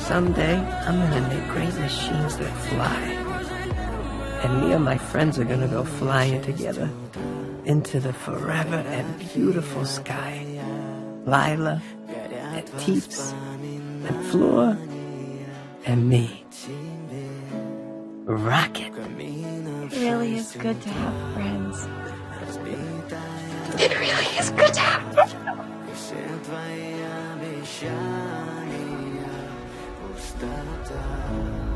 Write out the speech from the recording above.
someday I'm gonna make great machines that fly. And me and my friends are gonna go flying together into the forever and beautiful sky. Lila, and Teeps, and Flora, and me. Rocket. It really is good to have friends. It really is good to have friends. Все твои обещания устала.